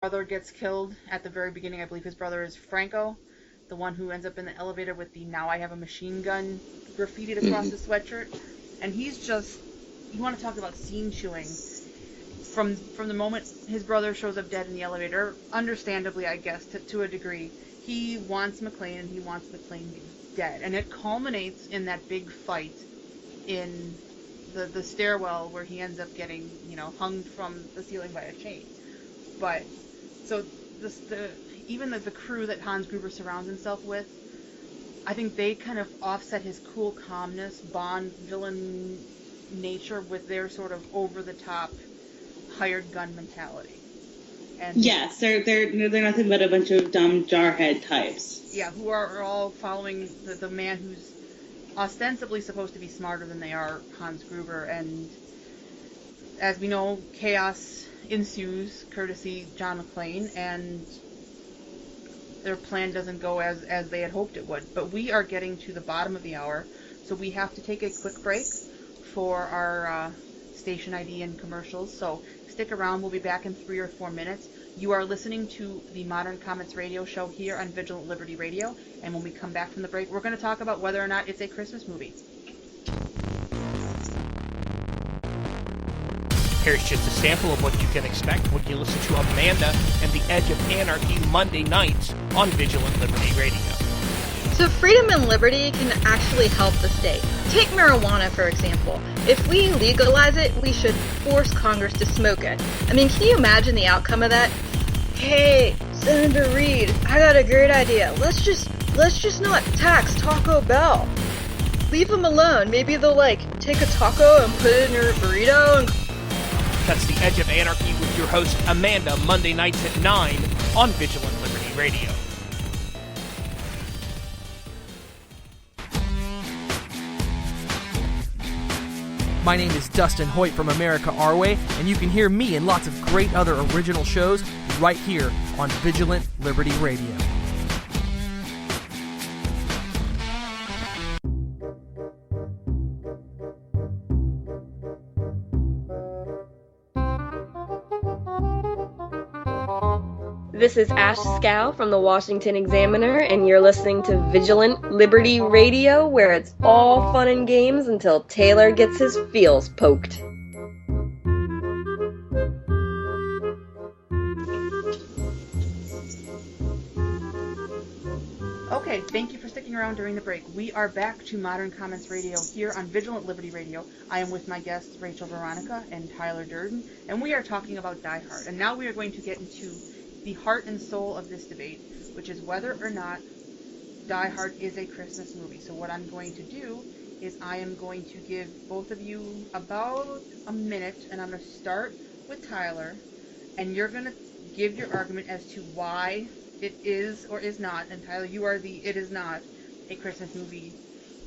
brother gets killed at the very beginning. I believe his brother is Franco, the one who ends up in the elevator with the "Now I have a machine gun" graffitied across his sweatshirt. And he's just, you want to talk about scene chewing. From the moment his brother shows up dead in the elevator, understandably, I guess, to a degree, he wants McClane and he wants McClane dead. And it culminates in that big fight in the stairwell where he ends up getting, hung from the ceiling by a chain. But, so, even the crew that Hans Gruber surrounds himself with, I think they kind of offset his cool calmness, Bond villain nature with their sort of over-the-top hired gun mentality. And yes, they're nothing but a bunch of dumb jarhead types. Yeah, who are all following the man who's ostensibly supposed to be smarter than they are, Hans Gruber. And as we know, chaos ensues, courtesy John McClane, and their plan doesn't go as they had hoped it would. But we are getting to the bottom of the hour, so we have to take a quick break for our station ID and commercials. So stick around. We'll be back in 3 or 4 minutes. You are listening to the Modern Comments radio show here on Vigilant Liberty Radio, and when we come back from the break, we're going to talk about whether or not it's a Christmas movie. Here's just a sample of what you can expect when you listen to Amanda and the Edge of Anarchy Monday nights on Vigilant Liberty Radio. So freedom and liberty can actually help the state. Take marijuana, for example. If we legalize it, we should force Congress to smoke it. I mean, can you imagine the outcome of that? Hey, Senator Reid, I got a great idea. Let's just not tax Taco Bell. Leave them alone. Maybe they'll, take a taco and put it in your burrito. That's the Edge of Anarchy with your host, Amanda, Monday nights at 9 on Vigilant Liberty Radio. My name is Dustin Hoyt from America Our Way, and you can hear me and lots of great other original shows right here on Vigilant Liberty Radio. This is Ash Scow from the Washington Examiner, and you're listening to Vigilant Liberty Radio, where it's all fun and games until Taylor gets his feels poked. Okay, thank you for sticking around during the break. We are back to Modern Comments Radio here on Vigilant Liberty Radio. I am with my guests, Rachel Veronica and Tyler Durden, and we are talking about Die Hard. And now we are going to get into the heart and soul of this debate, which is whether or not Die Hard is a Christmas movie. So what I'm going to do is I am going to give both of you about a minute, and I'm going to start with Tyler, and you're going to give your argument as to why it is or is not, and Tyler, you are the it is not a Christmas movie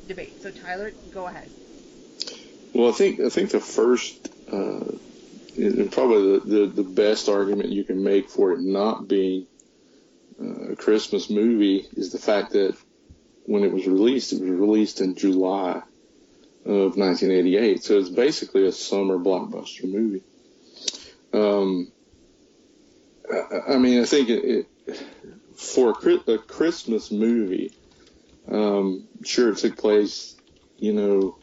debate. So Tyler, go ahead. Well, I think the first and probably the best argument you can make for it not being a Christmas movie is the fact that when it was released in July of 1988. So it's basically a summer blockbuster movie. I think for a Christmas movie, sure, it took place, on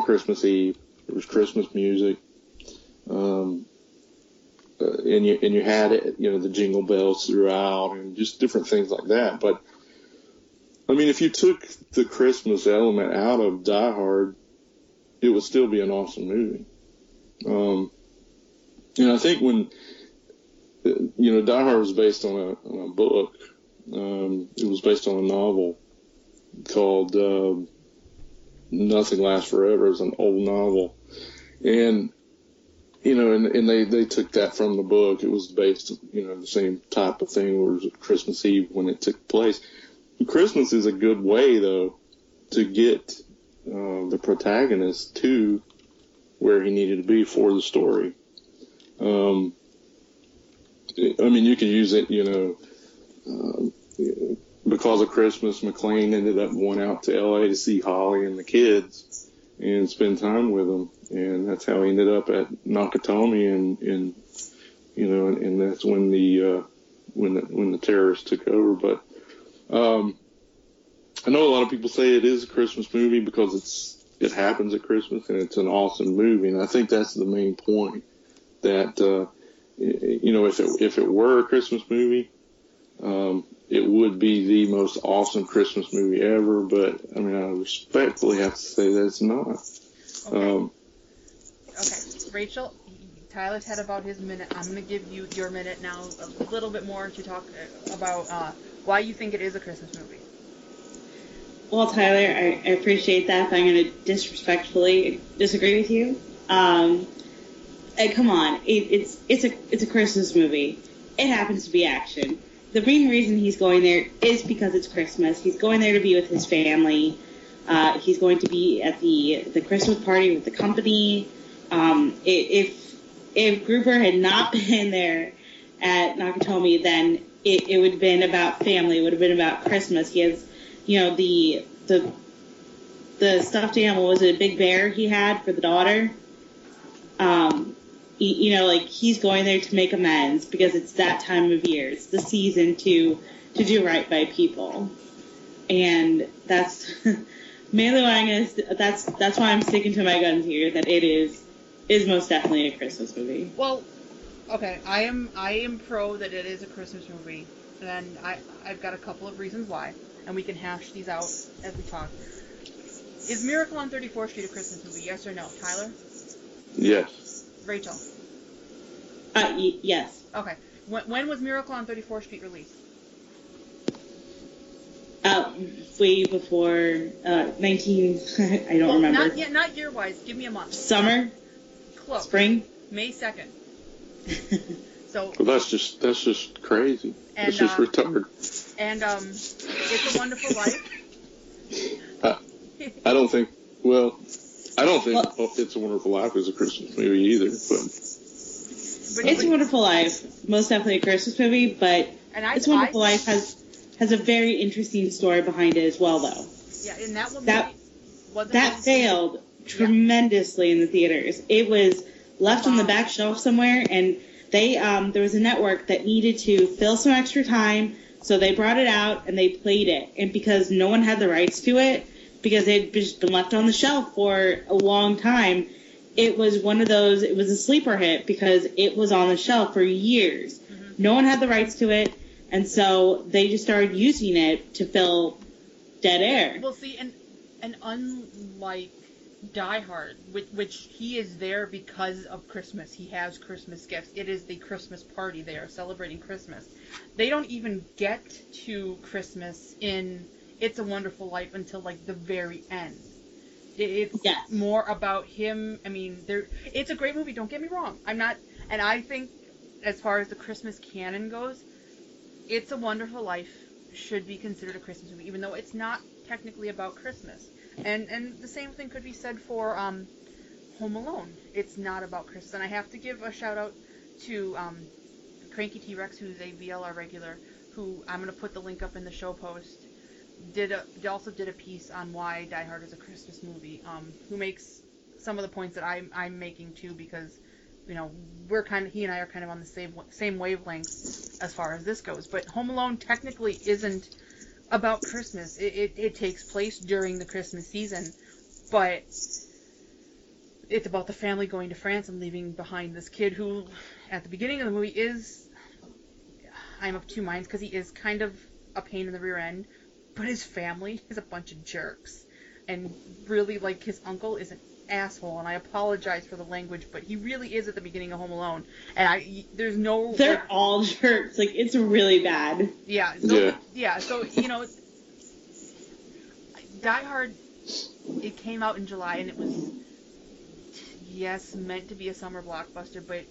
Christmas Eve. There was Christmas music. And you had it, the jingle bells throughout and just different things like that. But if you took the Christmas element out of Die Hard, it would still be an awesome movie. I think when Die Hard was based on a book. It was based on a novel called Nothing Lasts Forever. It was an old novel, and they took that from the book. It was based, the same type of thing, where it was Christmas Eve when it took place. Christmas is a good way, though, to get the protagonist to where he needed to be for the story. You could use it, because of Christmas, McClane ended up going out to L.A. to see Holly and the kids and spend time with them. And that's how he ended up at Nakatomi in and that's when the terrorists took over. But I know a lot of people say it is a Christmas movie because it happens at Christmas and it's an awesome movie, and I think that's the main point. That if it were a Christmas movie, it would be the most awesome Christmas movie ever. But I mean, I respectfully have to say that it's not. Okay. Rachel, Tyler's had about his minute. I'm going to give you your minute now, a little bit more to talk about why you think it is a Christmas movie. Well, Tyler, I appreciate that, but I'm going to disrespectfully disagree with you. Come on, it's a Christmas movie. It happens to be action. The main reason he's going there is because it's Christmas. He's going there to be with his family. He's going to be at the Christmas party with the company. If Grouper had not been there at Nakatomi, then it would have been about family. It would have been about Christmas. He has, the stuffed animal, was it a big bear he had for the daughter? He's going there to make amends because it's that time of year. It's the season to do right by people. And that's mainly why that's why I'm sticking to my guns here, that it is most definitely a Christmas movie. Well, okay, I am pro that it is a Christmas movie, and I've got a couple of reasons why, and we can hash these out as we talk. Is Miracle on 34th Street a Christmas movie, yes or no? Tyler? Yes. Rachel? Yes. Okay. When was Miracle on 34th Street released? Way before 19. I don't remember. Not year-wise. Give me a month. Summer. Close. Spring. May 2nd. So. Well, that's just crazy. That's just retarded. And It's a Wonderful Life. I don't think It's a Wonderful Life is a Christmas movie either, but It's a Wonderful Life, most definitely a Christmas movie, but It's a Wonderful Life has a very interesting story behind it as well, though. Yeah, and that failed tremendously in the theaters. It was left on the back shelf somewhere, and they there was a network that needed to fill some extra time, so they brought it out and they played it. And because no one had the rights to it, because it had just been left on the shelf for a long time, it was one of those, it was a sleeper hit because it was on the shelf for years. Mm-hmm. No one had the rights to it, and so they just started using it to fill dead air. Well, see, and unlike Die Hard, which he is there because of Christmas, he has Christmas gifts, it is the Christmas party, they are celebrating Christmas. They don't even get to Christmas in It's a Wonderful Life until, like, the very end. It's more about him. I mean, it's a great movie, don't get me wrong. And I think, as far as the Christmas canon goes, It's a Wonderful Life should be considered a Christmas movie, even though it's not technically about Christmas. And the same thing could be said for Home Alone. It's not about Christmas. And I have to give a shout-out to Cranky T-Rex, who's a VLR regular, who I'm going to put the link up in the show post. Also did a piece on why Die Hard is a Christmas movie, who makes some of the points that I'm making too, because he and I are kind of on the same wavelength as far as this goes. But Home Alone technically isn't about Christmas. It takes place during the Christmas season, but it's about the family going to France and leaving behind this kid who, at the beginning of the movie, I'm of two minds, because he is kind of a pain in the rear end. But his family is a bunch of jerks. And really, like, his uncle is an asshole. And I apologize for the language, but he really is at the beginning of Home Alone. And there's no... They're all jerks. Like, it's really bad. Yeah. So, Die Hard, it came out in July, and it was, meant to be a summer blockbuster, but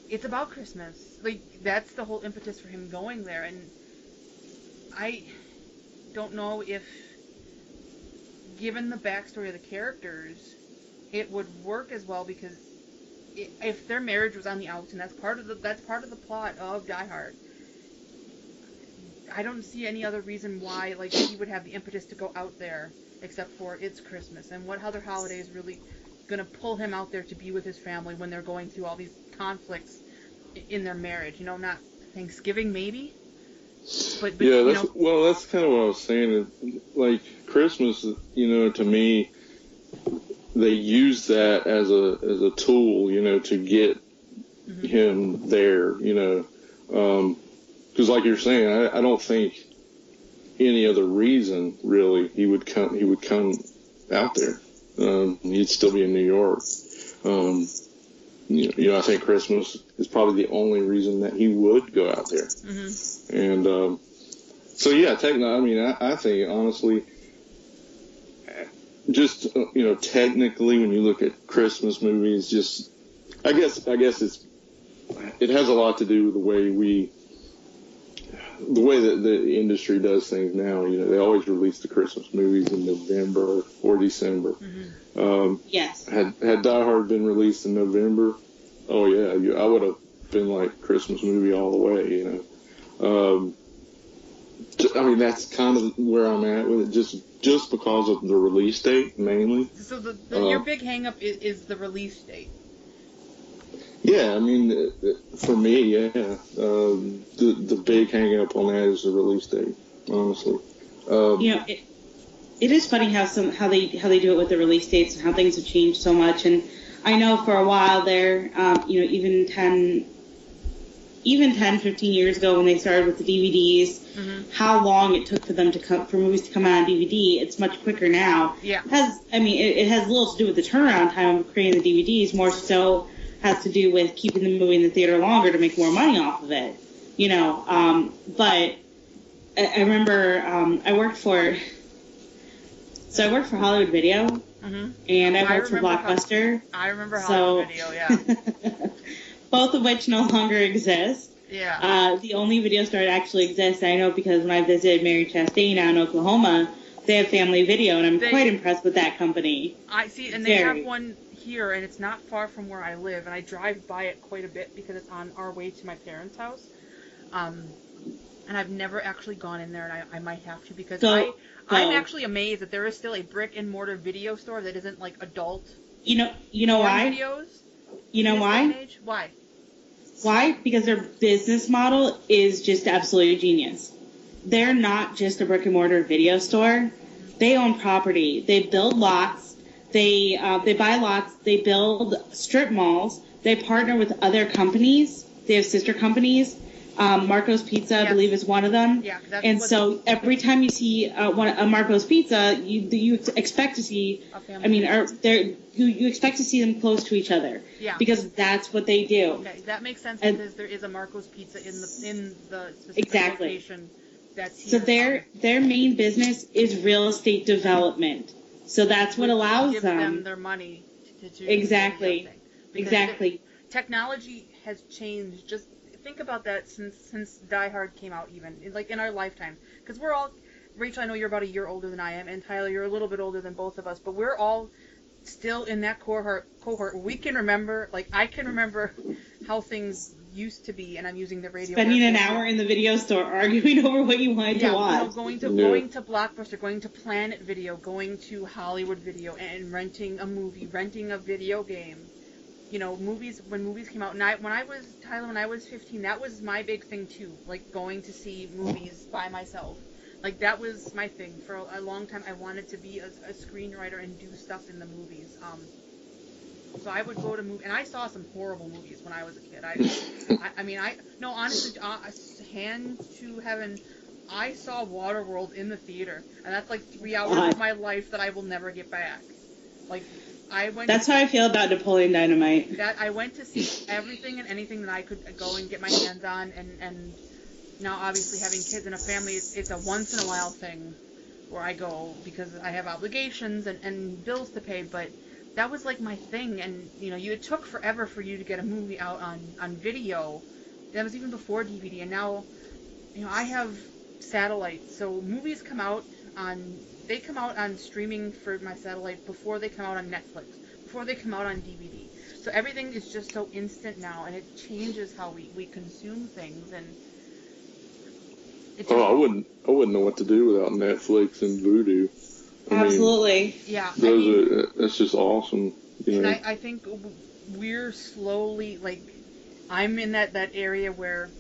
it's about Christmas. Like, that's the whole impetus for him going there. And I don't know if, given the backstory of the characters, it would work as well, because if their marriage was on the outs, and that's part of the plot of Die Hard, I don't see any other reason why, like, he would have the impetus to go out there, except for it's Christmas. And what other holiday is really gonna pull him out there to be with his family when they're going through all these conflicts in their marriage. You know, not Thanksgiving maybe. But yeah, that's kind of what I was saying. Like Christmas, you know, to me, they use that as a tool, you know, to get him there, you know, because like you're saying, I don't think any other reason really he would come out there. He'd still be in New York. You know, I think Christmas is probably the only reason that he would go out there. And so yeah, I mean, I think honestly, just you know, technically, when you look at Christmas movies, just I guess it has a lot to do with the way that the industry does things now. You know, they always release the Christmas movies in November or December. Yes. Had Die Hard been released in November, oh yeah, I would have been like Christmas movie all the way. You know, I mean, that's kind of where I'm at with it, just because of the release date mainly. So your big hang-up is the release date. Yeah, I mean, for me, yeah, the big hang-up on that is the release date, honestly. You know, it is funny how they do it with the release dates and how things have changed so much. And I know for a while there, you know, even 10, 15 years ago when they started with the DVDs, how long it took for them for movies to come out on DVD. It's much quicker now. Yeah. It has little to do with the turnaround time of creating the DVDs, more so has to do with keeping the movie in the theater longer to make more money off of it. You know, but I remember I worked for Hollywood Video, and I worked for Blockbuster. I remember Hollywood Video, yeah. Both of which no longer exist. Yeah. The only video store that actually exists, I know because when I visited Mary Chastain out in Oklahoma, they have Family Video, and I'm quite impressed with that company. I see, and they have one here, and it's not far from where I live, and I drive by it quite a bit because it's on our way to my parents' house. And I've never actually gone in there, and I might have to because I'm actually amazed that there is still a brick and mortar video store that isn't like adult. You know why? Videos. You know why? Why? Why? Because their business model is just absolutely genius. They're not just a brick and mortar video store. They own property. They build lots. They buy lots. They build strip malls. They partner with other companies. They have sister companies. Marco's Pizza, I believe, is one of them. Yeah, and so every time you see a Marco's Pizza, you expect to see. You expect to see them close to each other. Yeah. Because that's what they do. Okay, that makes sense because there is a Marco's Pizza in the specific location that's here. So their main business is real estate development. So that's what allows give them their money to do exactly. Technology has changed. Just think about that since Die Hard came out, even like in our lifetime, because we're all, Rachel, I know you're about a year older than I am, and Tyler, you're a little bit older than both of us, but we're all still in that cohort. We can remember, like I can remember how things used to be, and I'm using the radio. Spending an hour in the video store arguing over what you wanted to watch. You know, going to Blockbuster, going to Planet Video, going to Hollywood Video, and renting a movie, renting a video game. You know, when movies came out, and when I was 15, that was my big thing too. Like going to see movies by myself. Like that was my thing for a long time. I wanted to be a screenwriter and do stuff in the movies. So I would go to movies, and I saw some horrible movies when I was a kid. Honestly, hand to heaven, I saw Waterworld in the theater, and that's like 3 hours of my life that I will never get back. Like. That's how I feel about Napoleon Dynamite. I went to see everything and anything that I could go and get my hands on, and now obviously having kids and a family, it's a once in a while thing where I go because I have obligations and bills to pay, but that was like my thing, and you know, it took forever for you to get a movie out on video. That was even before DVD, and now, you know, I have satellite, so movies come out on streaming for my satellite before they come out on Netflix, before they come out on DVD. So everything is just so instant now, and it changes how we consume things. And I wouldn't know what to do without Netflix and Vudu. Absolutely. That's just awesome. You know? And I think we're slowly, like, I'm in that area where